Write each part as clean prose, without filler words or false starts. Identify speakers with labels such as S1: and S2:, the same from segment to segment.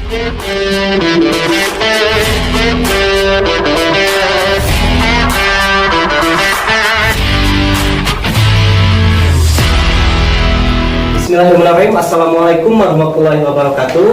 S1: Bismillahirrahmanirrahim. Assalamualaikum warahmatullahi wabarakatuh.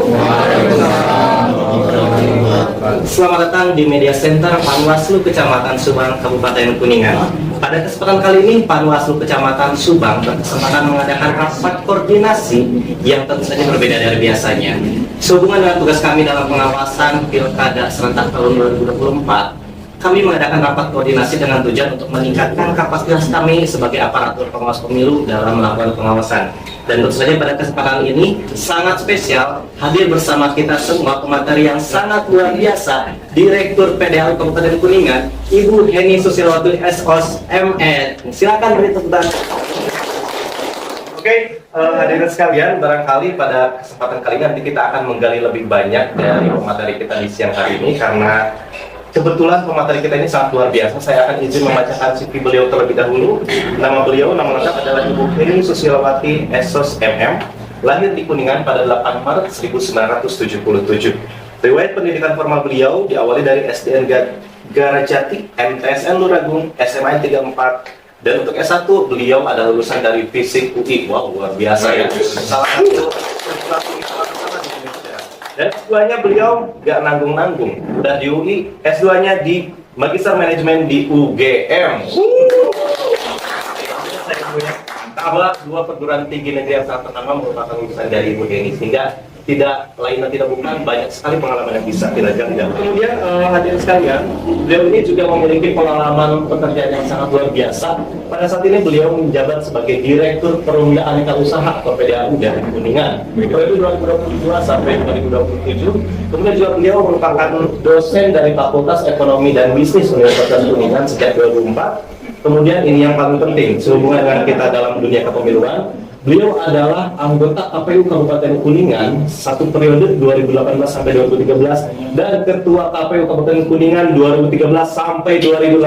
S1: Selamat datang di Media Center Panwaslu Kecamatan Subang, Kabupaten Kuningan. Pada kesempatan kali ini, Panwaslu Kecamatan Subang berkesempatan mengadakan rapat koordinasi yang tentu saja berbeda dari biasanya. Sehubungan dengan tugas kami dalam pengawasan Pilkada serentak tahun 2024, kami mengadakan rapat koordinasi dengan tujuan untuk meningkatkan kapasitas kami sebagai aparatur pengawas pemilu dalam melakukan pengawasan. Dan tentu saja pada kesempatan ini sangat spesial, hadir bersama kita semua pemateri yang sangat luar biasa, Direktur PDAU Kabupaten Kuningan, Ibu Heni Susilowati SOS MN. Silakan beri tepuk tangan. Oke, hadirin sekalian, barangkali pada kesempatan kali ini nanti kita akan menggali lebih banyak dari pemateri kita di siang hari ini, karena kebetulan pemateri kita ini sangat luar biasa. Saya akan izin membacakan CV beliau terlebih dahulu. Nama beliau, nama lengkap adalah Ibu Heni Susilowati SOS MM, lahir di Kuningan pada 8 Maret 1977. Riwayat pendidikan formal beliau diawali dari SDN Garajati, MTSN Luragung, SMA 34, dan untuk S1 beliau adalah lulusan dari Fisik UI. Wow, luar biasa ya. Salah satu dan S2-nya beliau gak nanggung-nanggung, udah di UI, S2-nya di Magister Manajemen di UGM. Antara dua perguruan tinggi negeri yang sangat ternama merupakan lulusan dari Ibu Heni, sehingga tidak lain dan tidak bukan banyak sekali pengalaman yang bisa kita gali. Kemudian hadirin sekalian, beliau ini juga memiliki pengalaman pekerjaan yang sangat luar biasa. Pada saat ini beliau menjabat sebagai Direktur Perumda Aneka Usaha atau PDAU dari Kuningan periode 2022 sampai 2027. Kemudian juga beliau merupakan dosen dari Fakultas Ekonomi dan Bisnis Universitas Kuningan sejak 2004. Kemudian ini yang paling penting, sehubungan dengan kita dalam dunia kepemiluan, beliau adalah anggota KPU Kabupaten Kuningan satu periode 2018 sampai 2013 dan Ketua KPU Kabupaten Kuningan 2013 sampai 2018.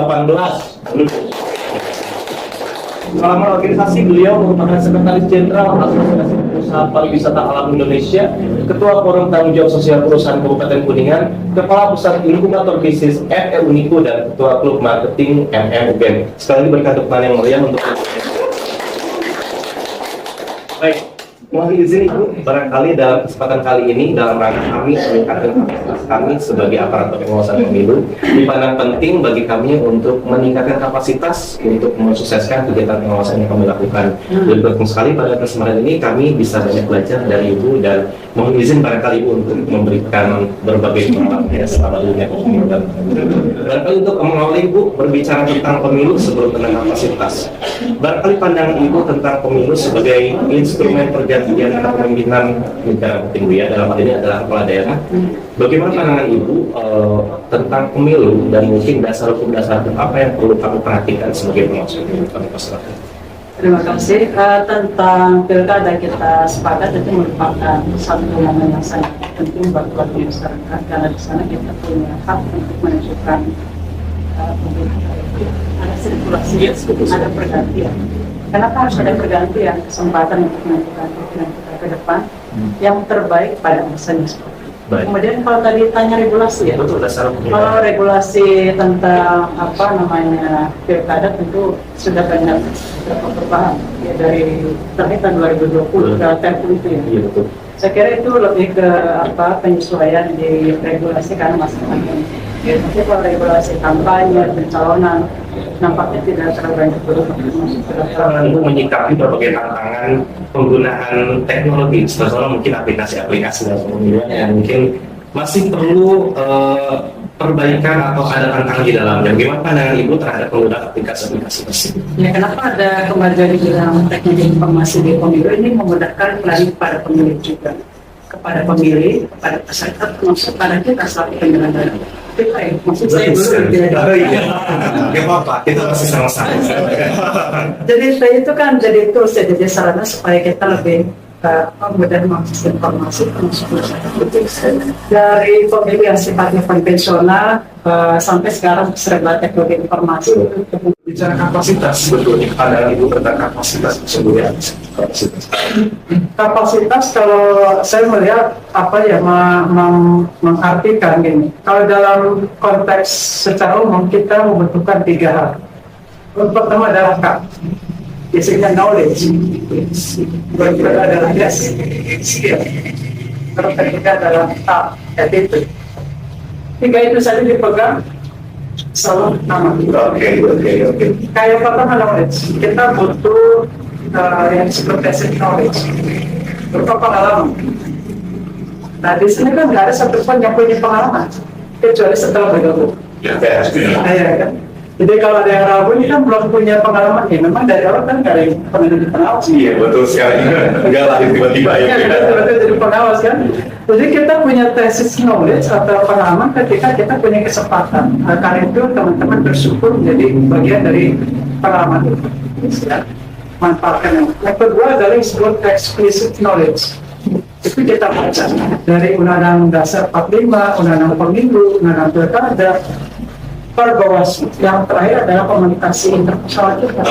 S1: Pengalaman organisasi, beliau merupakan Sekretaris Jenderal Asosiasi Pengusaha Pariwisata Alam Indonesia, Ketua Forum Tanggung Jawab Sosial Perusahaan Kabupaten Kuningan, Kepala Pusat Inkubator Bisnis FE Unico, dan Ketua Klub Marketing UGM. Sekali lagi berikan tepuk tangan yang meriah untuk baik. Mohon izin Ibu, barangkali dalam kesempatan kali ini dalam rangka kami meningkatkan kapasitas kami sebagai aparatur pengawasan pemilu, dipandang penting bagi kami untuk meningkatkan kapasitas untuk mensukseskan kegiatan pengawasan yang kami lakukan. Dan beruntung sekali pada kesempatan ini kami bisa banyak belajar dari Ibu, dan mohon izin barangkali Ibu untuk memberikan berbagai pengalaman selama dunia kepemiluan. Barangkali untuk mengawali Ibu berbicara tentang pemilu sebelum tentang kapasitas. Barangkali pandangan Ibu tentang pemilu sebagai instrumen pergantian kepemimpinan negara penting ya, dalam hal ini adalah kepala daerah. Bagaimana pandangan Ibu tentang pemilu, dan mungkin dasar hukum apa yang perlu kami perhatikan sebagai pengawas pemilu kami masyarakat?
S2: Terima kasih. Tentang pilkada, kita sepakat itu merupakan satu momen yang sangat penting buat masyarakat, karena di sana kita punya hak untuk menentukan ada sirkulasi, ada pergantian. Kenapa harus ada pergantian? Kesempatan untuk menentukan pimpinan kita ke depan yang terbaik pada masanya seperti itu. Kemudian kalau tadi tanya regulasi ya,
S1: betul, dasar hukum.
S2: Kalau regulasi tentang pilkada tentu sudah banyak perubahan ya, dari tahun 2020 ke Perpu itu ya.
S1: Iya, betul.
S2: Saya kira itu lebih ke penyesuaian di regulasi karena masing-masing. Ya, tapi kalau regulasi kampanye, pencalonan, nampaknya tidak terlalu banyak berubah.
S1: Ibu menyikapi berbagai tantangan penggunaan teknologi, terutama mungkin aplikasi-aplikasi dalam pemilihan yang mungkin masih perlu perbaikan atau ada tantangan di dalamnya. Bagaimana pandangan Ibu terhadap penggunaan aplikasi-aplikasi tersebut?
S2: Ya, kenapa ada kemajuan di bidang teknologi informasi di pemilu ini memudahkan pelayanan kepada pemilih juga, kepada pemilih, kepada peserta, termasuk pada kita selaku penyelenggara. Maksud saya dulu
S1: Gak apa-apa, kita masih sama-sama.
S2: Jadi itu kan jadi tools ya, jadi sarana supaya kita lebih mudah mengakses informasi termasuk dari pemilih yang sifatnya konvensional sampai sekarang serba teknologi informasi.
S3: Bicara kapasitas, sebetulnya pandangan Ibu tentang kapasitas sesungguhnya
S2: Kapasitas kalau saya melihat mengartikan gini, kalau dalam konteks secara umum kita membutuhkan 3 hal. Yang pertama adalah basicnya knowledge, kedua adalah skill, terus ketiga adalah attitude. 3 itu saja dipegang selalu aman.
S3: Oke.
S2: Kayak pertama knowledge, kita butuh yang disebut basic knowledge, berupa pengalaman. Nah di sini kan nggak ada satupun yang punya pengalaman kecuali setelah bergabung.
S3: Ya,
S2: Kan? Jadi kalau ada yang ragu ini kan belum punya pengalaman ya. Memang dari awal kan nggak ada yang pernah jadi pengawas.
S3: Iya, betul sekali. Enggak lah tiba-tiba ya.
S2: Betul jadi pengawas kan. Jadi kita punya thesis knowledge atau pengalaman ketika kita punya kesempatan. Karena itu teman-teman bersyukur menjadi bagian dari pengalaman itu. Ya. Manfaatkan. Yang kedua adalah disebut explicit knowledge. Itu kita baca dari Undang-Undang Dasar 45, Undang-Undang Pemilu, Undang-Undang Pilkada, Bawaslu. Yang terakhir adalah komunikasi interpersonal kita,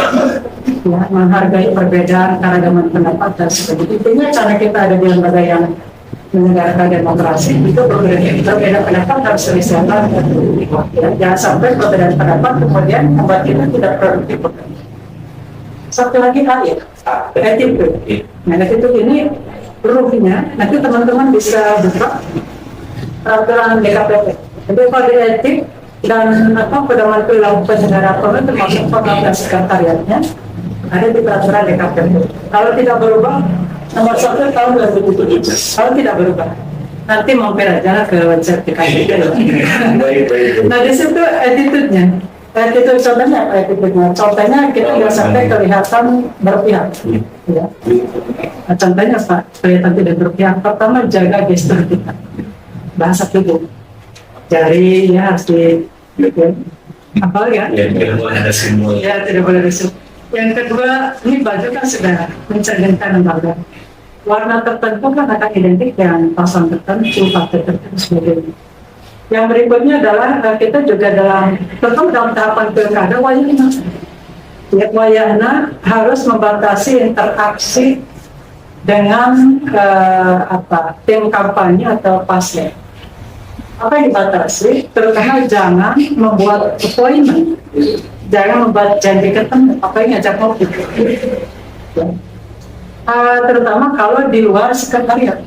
S2: ya, menghargai perbedaan keragaman pendapat dan sebagainya. Intinya cara kita ada di lembaga yang menyelenggarakan demokrasi itu berbeda pendapat harus diselesaikan. Ya, jangan sampai perbedaan pendapat kemudian membuat kita tidak produktif. Satu lagi attitude. Nah, attitude ini ruhnya nanti teman-teman bisa buka peraturan DKPP. Jadi kode etik dan pedoman perilaku penyelenggara pemilu termasuk pengambilan sekretariatnya ada di peraturan DKPP. Kalau tidak berubah, nomor 1 tahun 2007. Kalau tidak berubah, nanti mampir aja ke website DKPP. Nah di situ attitude-nya. Attitude contohnya apa attitude-nya? Contohnya kita nggak sampai kelihatan berpihak. Ya. Nah, contohnya Pak, kelihatan tidak berpihak. Pertama jaga gestur kita, bahasa tubuh, jari ya harus di apa ya?
S3: Ya, tidak boleh ada simbol.
S2: Ya tidak boleh disebut. Yang kedua, ini baju kan sudah mencerminkan lembaga. Warna tertentu kan akan identik dengan pasang tertentu, partai tertentu sebagainya. Yang berikutnya adalah kita juga dalam tahapan pilkada wayahna harus membatasi interaksi dengan tim kampanye atau paslon. Apa yang dibatasi? Terutama jangan membuat appointment, jangan membuat janji ketemu, apa yang ngajak ngopi. Terutama kalau di luar sekretariat.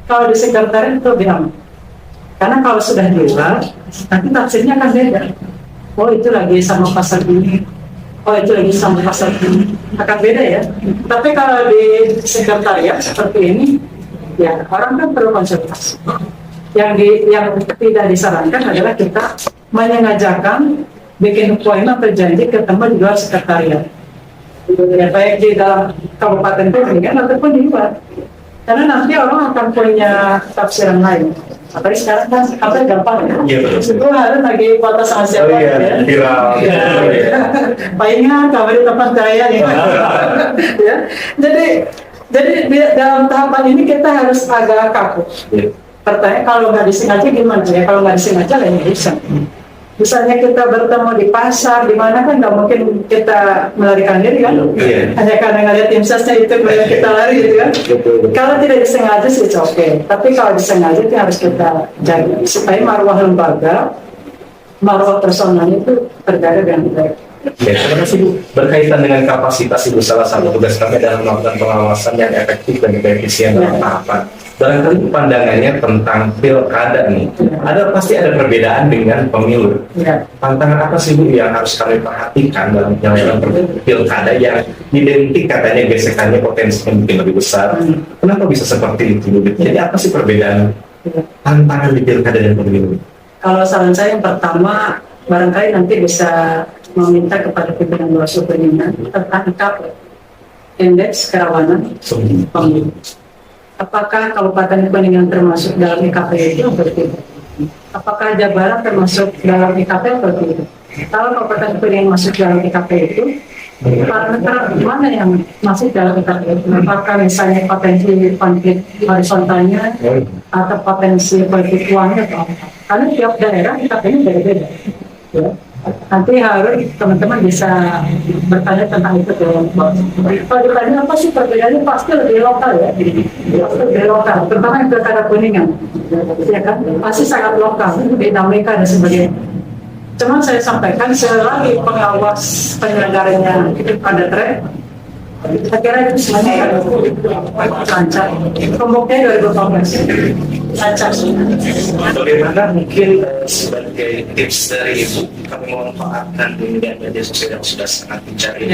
S2: Kalau di sekretariat itu lebih aman. Karena kalau sudah di luar, nanti tafsirnya akan beda. Oh itu lagi sama pasal ini, oh itu lagi sama pasal ini, akan beda ya. Tapi kalau di sekretariat seperti ini, ya orang kan perlu konsultasi. Yang tidak disarankan adalah kita menyengajakan bikin appointment atau janji ketemu di luar sekretariat. Ya, baik di dalam kabupaten Kuningan ataupun di luar. Karena nanti orang akan punya tafsiran lain. Apalagi sekarang kan apa gampang ya? Iya betul. Itu harus lagi foto sama siapa ya?
S3: Viral.
S2: Pak Ingat, kabar di tempat saya ya. Ya. Jadi dalam tahapan ini kita harus agak kaku. Pertanyaan kalau nggak disengaja gimana ya? Kalau nggak disengaja lain bisa. Misalnya kita bertemu di pasar, di mana kan nggak mungkin kita melarikan diri kan? Hanya karena ngeliat tim sesnya itu kemudian kita lari gitu kan? Kalau tidak disengaja sih oke. Tapi kalau disengaja itu harus kita jaga supaya marwah lembaga, marwah personal itu terjaga dengan baik.
S3: Ya, terima kasih Bu. Berkaitan dengan kapasitas Ibu, salah satu tugas kami adalah melakukan pengawasan yang efektif dan juga efisien dalam tahapan. Barangkali pandangannya tentang pilkada nih, pasti ada perbedaan dengan pemilu. Tantangan apa sih Bu yang harus kami perhatikan dalam penyelenggaraan pilkada yang identik katanya gesekannya potensinya mungkin lebih besar? Kenapa bisa seperti itu Bu? Jadi apa sih perbedaan tantangan di pilkada dan pemilu?
S2: Kalau saran saya yang pertama, barangkali nanti bisa meminta kepada pimpinan Bawaslu Kuningan tentang indeks kerawanan pemilu. Apakah Kabupaten Kuningan termasuk dalam IKP itu atau tidak? Apakah Jawa Barat termasuk dalam IKP atau tidak? Kalau Kabupaten Kuningan masuk dalam IKP itu, parameter mana yang masuk dalam IKP itu? Apakah misalnya potensi konflik horizontalnya atau potensi politik uangnya atau apa? Karena tiap daerah IKP-nya beda-beda. Ya. Nanti harus teman-teman bisa bertanya tentang itu dulu. Kalau ditanya apa sih perbedaannya, pasti lebih lokal ya, pasti lebih lokal, terutama yang pilkada Kuningan, ya kan, pasti sangat lokal, dinamika dan sebagainya. Cuman saya sampaikan selagi pengawas penyelenggaranya itu pada track, saya kira itu semuanya akan lancar. Kemudian 2018 lancar sih.
S3: Bagaimana mungkin sebagai tips dari Ibu kami memanfaatkan media sosial yang sudah sangat dicari,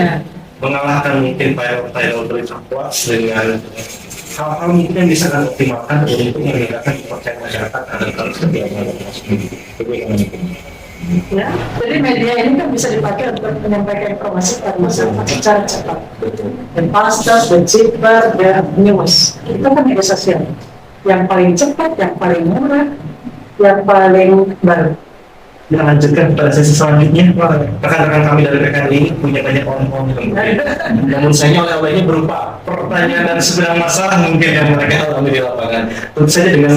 S3: mengalahkan mungkin viral berita hoax dengan hal-hal mungkin yang bisa kami optimalkan untuk meningkatkan kepercayaan masyarakat akan
S2: Ya, jadi media ini kan bisa dipakai untuk menyampaikan informasi kepada masyarakat secara cepat. Dan pastas, dan ciber, dan news. Itu kan media sosial. Yang paling cepat, yang paling murah, yang paling baru.
S3: Kita lanjutkan pada sesi selanjutnya. Rekan-rekan kami dari PKD ini punya banyak orang-orang namun sayangnya oleh-olehnya berupa pertanyaan dan sebenarnya masalah mungkin yang mereka alami di lapangan. Tentu saja dengan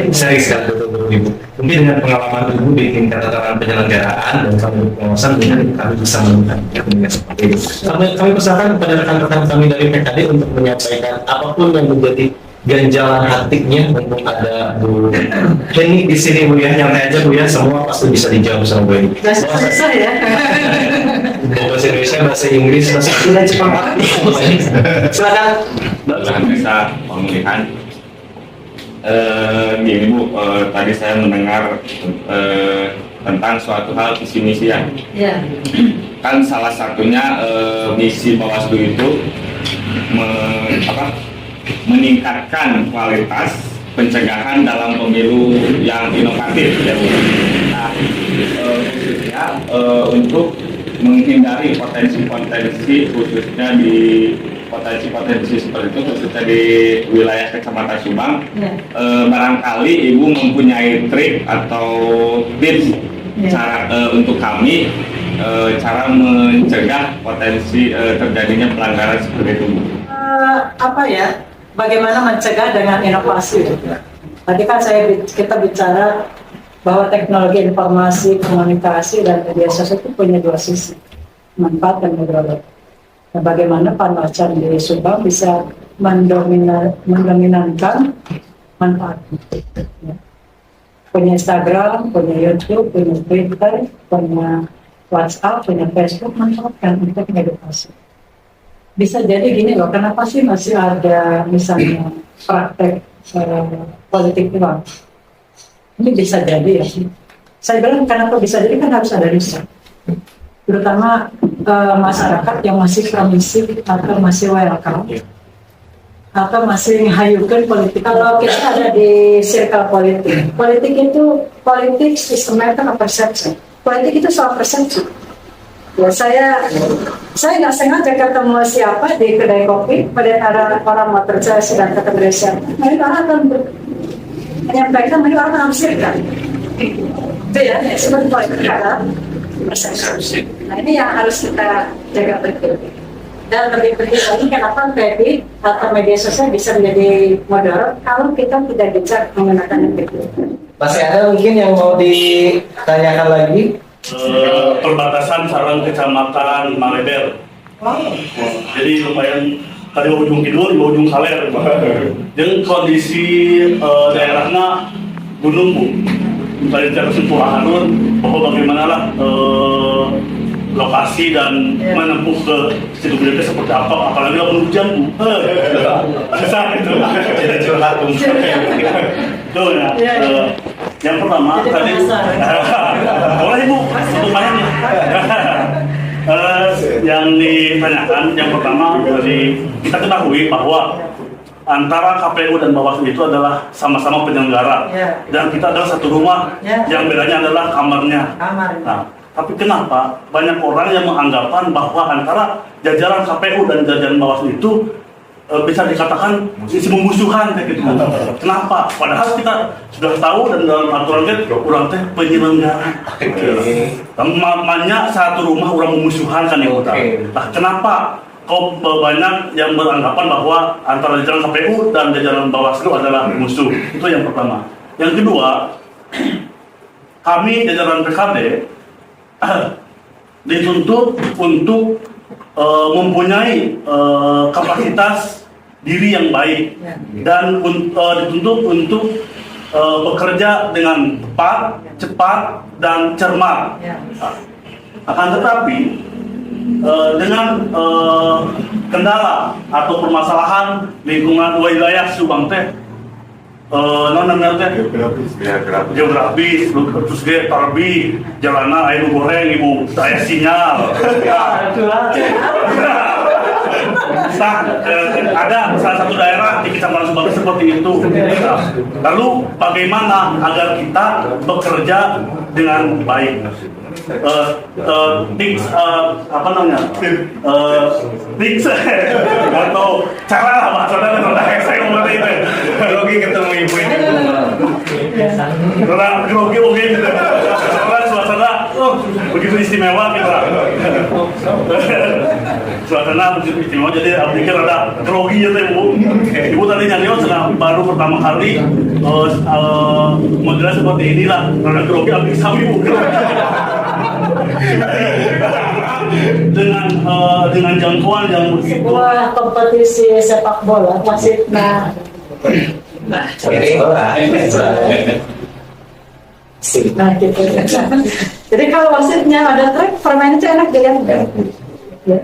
S3: sering sekali betul-betul Ibu. Mungkin dengan pengalaman Ibu di tingkat tataran penyelenggaraan dan kami pengawasan, mungkin kami bisa menemukan dengan seperti itu. Kami persilakan kepada rekan-rekan kami dari PKD untuk menyampaikan apapun yang menjadi ganjalan hatinya. Untuk ada Bu Heni di sini Bu ya, nyantai aja Bu ya, semua pasti bisa dijawab sama Bu Heni.
S2: Susah ya.
S3: Bahasa Indonesia, bahasa Inggris, bahasa Cina, Jepang, silakan.
S4: Dalam bisa pemulihan. Gini Bu, tadi saya mendengar tentang suatu hal visi misi ya. Kan salah satunya misi Bawaslu itu meningkatkan kualitas pencegahan dalam pemilu yang inovatif ya Bu. Nah, khususnya untuk menghindari potensi-potensi khususnya di potensi-potensi seperti itu khususnya di wilayah Kecamatan Subang. Barangkali Ibu mempunyai trik atau tips cara untuk kami cara mencegah potensi terjadinya pelanggaran seperti itu Bu.
S2: Apa ya, bagaimana mencegah dengan inovasi. Tadi kan kita bicara bahwa teknologi informasi, komunikasi, dan media sosial itu punya dua sisi, manfaat dan mudarat. Nah, bagaimana Panwascam di Subang bisa mendominankan manfaat. Ya. Punya Instagram, punya YouTube, punya Twitter, punya WhatsApp, punya Facebook, manfaatkan untuk edukasi. Bisa jadi gini loh, kenapa sih masih ada misalnya praktek politik uang? Ini bisa jadi ya. Saya bilang kenapa bisa jadi, kan harus ada riset. Terutama masyarakat yang masih permisif atau masih welcome atau masih menghayukan politik. Kalau kita ada di circle politik itu politik is a matter of perception. Politik itu soal persepsi. Ya, saya nggak sengaja ketemu siapa di kedai kopi, pada orang motor saya sedang ketemu siapa. Mereka akan menyampaikan, mereka akan menafsirkan. Itu ya, seperti perkara persepsi. Nah, ini yang harus kita jaga betul. Dan lebih penting lagi, kenapa kredit atau media sosial bisa menjadi mudarat kalau kita tidak bijak menggunakan itu.
S3: Masih ada mungkin yang mau ditanyakan lagi?
S5: Perbatasan sarang kecamatan Malebel. Jadi lumayan tadi ujung kidul, ujung saler. Dan kondisi daerahnya gunung Bu. Tadi cara sentuhan bahwa bagaimana lah lokasi dan menempuh ke situ gede seperti apa, apalagi lah hujan Bu. Susah itu.
S3: Tidak curhat Bu.
S5: Tuh ya. Yang pertama tadi, boleh Ibu, lumayan ya. Yang ditanyakan, yang pertama dari kita ketahui bahwa antara KPU dan Bawaslu itu adalah sama-sama penyelenggara, dan kita adalah satu rumah, yang bedanya adalah kamarnya. Nah, tapi kenapa banyak orang yang menganggapan bahwa antara jajaran KPU dan jajaran Bawaslu itu bisa dikatakan isi memusuhan kayak gitu. Kenapa? Padahal kita sudah tahu dan dalam aturan kan orang teh penyelenggara. Namanya satu rumah orang memusuhan kan yang utama. Nah, kenapa kok banyak yang beranggapan bahwa antara jajaran KPU dan jajaran Bawaslu adalah musuh? Itu yang pertama. Yang kedua, kami jajaran PKD dituntut untuk mempunyai kapasitas diri yang baik dan dituntut untuk bekerja dengan cepat dan cermat. Akan tetapi dengan kendala atau permasalahan lingkungan wilayah Subang teh, geografis, terus ge tarbi, jalanan air goreng, ibu saya sinyal. Nah, ada salah satu daerah di Kecamatan Subang seperti itu. Lalu bagaimana agar kita bekerja dengan baik? Tips apa namanya? Tips atau cara lah bahasanya saya ngomong itu.
S3: Grogi ketemu ibu ini.
S5: Karena grogi gitu. Karena suasana begitu istimewa kita. Suasana begitu istimewa, jadi aku pikir ada grogi ya ibu. Ibu tadi nyanyian sedang baru pertama kali model seperti inilah. Karena grogi habis kami ibu. Dengan jangkauan yang begitu.
S6: Sebuah kompetisi sepak bola wasitnya. Nah gitu. Jadi kalau wasitnya ada track, permainan itu enak dilihat. Ya.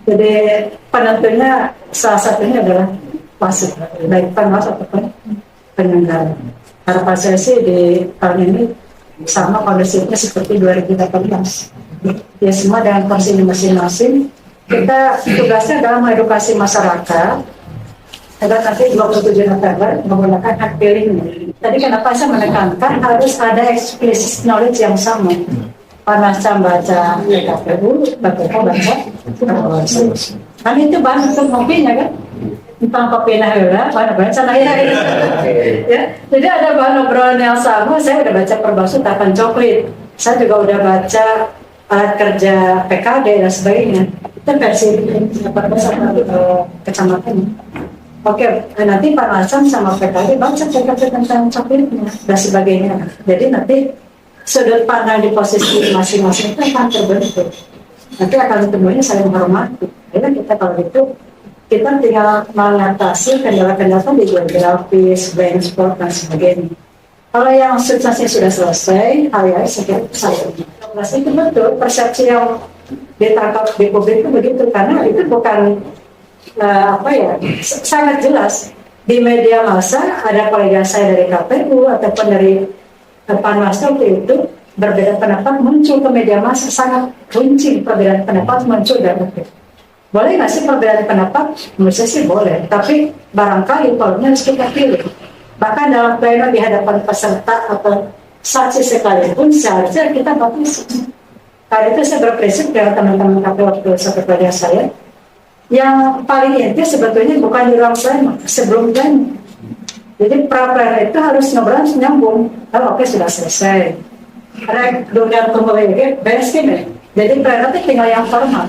S6: Jadi penentunya salah satunya adalah wasit, baik pengawas ataupun penyelenggara. Harapan saya sih di tahun ini sama kondisinya seperti 2018. Ya semua dengan porsinya masing-masing. Kita tugasnya adalah mengedukasi masyarakat agar nanti 27 November menggunakan hak pilihnya. Tadi kenapa saya menekankan harus ada explicit knowledge yang sama. Panasnya baca PKPU, BPK baca kan itu bahan untuk ngopinya kan? Tentang kopi nahira, bahan nahira ya. Jadi ada bahan obrolan yang sama. Saya udah baca Perbasut Tapan Coklit. Saya juga udah baca alat kerja PKD dan sebagainya. Itu versi kecamatan. Oke, nanti Pak Nasam sama PKD baca tentang coklatnya dan sebagainya. Jadi nanti sudut pandang di posisi masing-masing itu akan terbentuk. Nanti akan ketemunya saling menghormati. Jadi kita kalau itu kita tinggal mengatasi kendala-kendala di geografis, brain sport dan sebagainya. Kalau yang substansinya sudah selesai, hal-hal sekitar saya. Itu betul, persepsi yang ditangkap di publik itu begitu, karena itu bukan sangat jelas di media massa. Ada kolega saya dari KPU ataupun dari Panwas waktu itu berbeda pendapat muncul ke media massa, sangat runcing perbedaan pendapat muncul dan boleh nggak sih perbedaan pendapat? Menurut saya sih boleh, tapi barangkali polanya harus kita pilih. Bahkan dalam pleno di hadapan peserta atau saksi sekalipun seharusnya kita batasi. Karena itu saya berprinsip dengan teman-teman KPU waktu seperti saya, yang paling inti sebetulnya bukan di ruang pleno, sebelum pleno. Jadi pra-pleno itu harus ngobrol nyambung. Oke, sudah selesai. Dunia tunggu beres gini. Jadi pleno itu tinggal yang formal.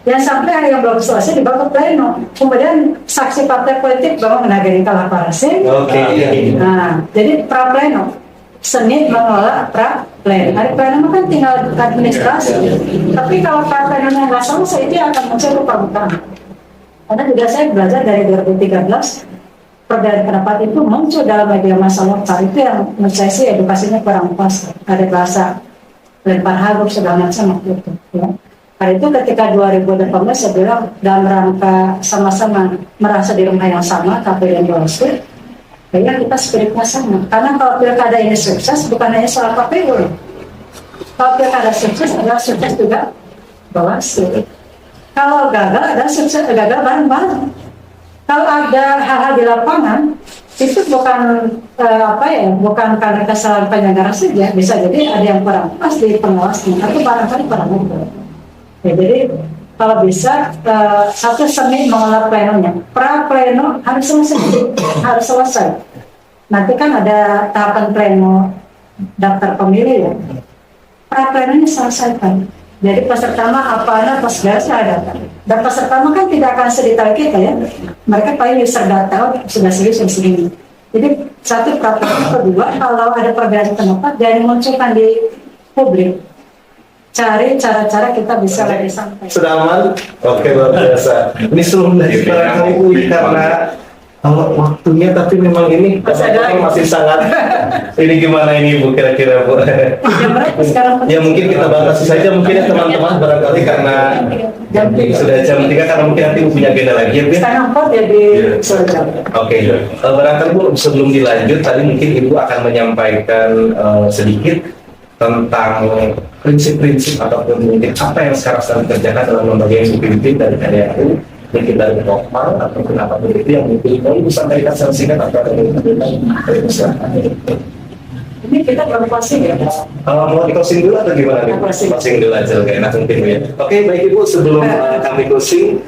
S6: Yang sampai yang belum selesai dibawa ke pleno. Kemudian saksi partai politik bahwa menagih kalah parase. Nah, jadi pra-pleno. Senin mengelola pra-pleno. Hari pleno kan tinggal administrasi. Tapi kalau pra-pleno nggak selesai, itu akan muncul ke permukaan. Karena juga saya belajar dari 2013, perbedaan pendapat itu muncul dalam media massa lokal. Itu yang menurut saya sih edukasinya kurang pas. Ada bahasa lempar harum segala macam waktu itu. Ya. Karena itu ketika 2018 saya bilang dalam rangka sama-sama merasa di rumah yang sama, KPU dan Bawaslu, kayaknya kita spiritnya sama. Karena kalau pilkada ini sukses bukan hanya soal KPU. Kalau pilkada sukses adalah sukses juga Bawaslu. Kalau gagal ada sukses, gagal bareng-bareng. Kalau ada hal-hal di lapangan itu bukan bukan karena kesalahan penyelenggara saja, bisa jadi ada yang kurang pas di pengawasnya atau barangkali kurang utuh. Ya, jadi kalau bisa satu Senin mengelola plenonya, pra-pleno harus selesai. Nanti kan ada tahapan pleno daftar pemilih ya. Pra-plenonya selesaikan. Jadi peserta apa pas biasa ada. Dan peserta kan tidak akan sedetail kita ya. Mereka paling user data sudah segini. Jadi satu pra-pleno, kedua kalau ada perbedaan pendapat jangan munculkan di publik. cari cara-cara kita bisa lagi sampai.
S3: Sudah aman? Oke, luar biasa. Ini sebelum dari barangkali Bu, karena waktunya, tapi memang ini masih sangat. Ini gimana ini Bu, kira-kira Bu?
S6: Jam berapa sekarang?
S3: Ya mungkin kita batasi saja mungkin ya teman-teman, barangkali karena
S6: Jam 3.
S3: sudah jam 3, karena mungkin nanti Bu punya agenda lagi ya Bu.
S6: Setengah 4 ya di Surga.
S3: Oke, barangkali Bu sebelum dilanjut tadi mungkin Ibu akan menyampaikan sedikit tentang prinsip-prinsip ataupun mungkin apa yang sekarang sedang dikerjakan dalam lembaga yang dipimpin dari KDAU, mungkin dari Pokmal ataupun apapun itu yang mungkin mau Ibu sampaikan secara singkat atau ada yang
S6: Ini kita belum closing ya.
S3: mau di closing dulu atau gimana nih?
S6: Closing.
S3: Closing dulu aja, oke, enak mungkin Bu ya. Oke, baik Ibu, sebelum kami closing,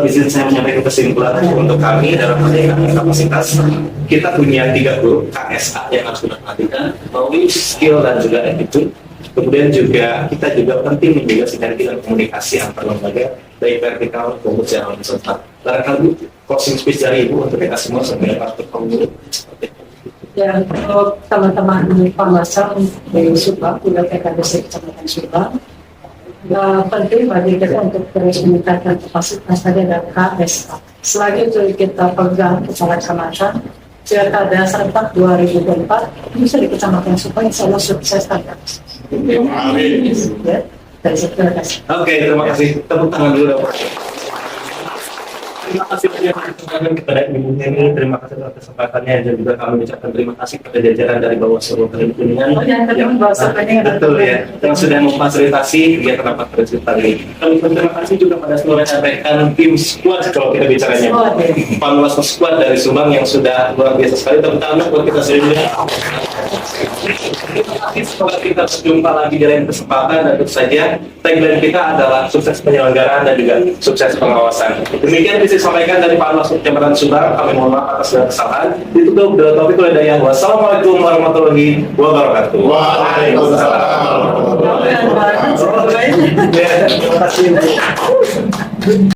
S3: izin saya menyampaikan kesimpulan untuk kami dalam peningkatan kapasitas. Kita punya 30 KSA yang harus kita perhatikan, knowledge, skill, dan juga attitude. Kemudian juga kita juga penting menjaga sinergi dan komunikasi antar lembaga, baik vertikal maupun secara horizontal. Barangkali closing speech dari Ibu untuk kita semua sebagai partai pemilu.
S6: Ya, untuk teman-teman penguasa dari Subang, juga PKDC Kecamatan Subang, penting bagi kita untuk terus meningkatkan kapasitas tadi dan KSA. Selagi itu kita pegang kepala kecamatan, Pilkada serentak 2024 bisa di Kecamatan Subang, insya Allah sukses tanpa. Ya, dari situ terima kasih.
S3: Oke, terima kasih. Tepuk tangan dulu dong. Terima kasih banyak kepada Ibu Heni, terima kasih atas kesempatannya, dan juga kami ucapkan terima kasih kepada jajaran dari Bawaslu Kabupaten Kuningan
S6: yang Bawaslu Kuningan,
S3: betul ya, yang sudah memfasilitasi kegiatan rapat prinsip tadi. Kami terima kasih juga pada seluruh rekan tim squad, kalau kita bicaranya Panwaslu squad dari Subang yang sudah luar biasa sekali, terutama buat kita sendiri. Terima kasih, semoga kita berjumpa lagi di lain kesempatan, dan tentu saja tagline kita adalah sukses penyelenggaraan dan juga sukses pengawasan. Demikian bisa disampaikan dari Pak Anwar Kecamatan Subang. Kami mohon maaf atas segala kesalahan. Ditutup dengan topik hidayah. Wassalamualaikum warahmatullahi wabarakatuh.
S6: Waalaikumsalam.
S3: Terima kasih.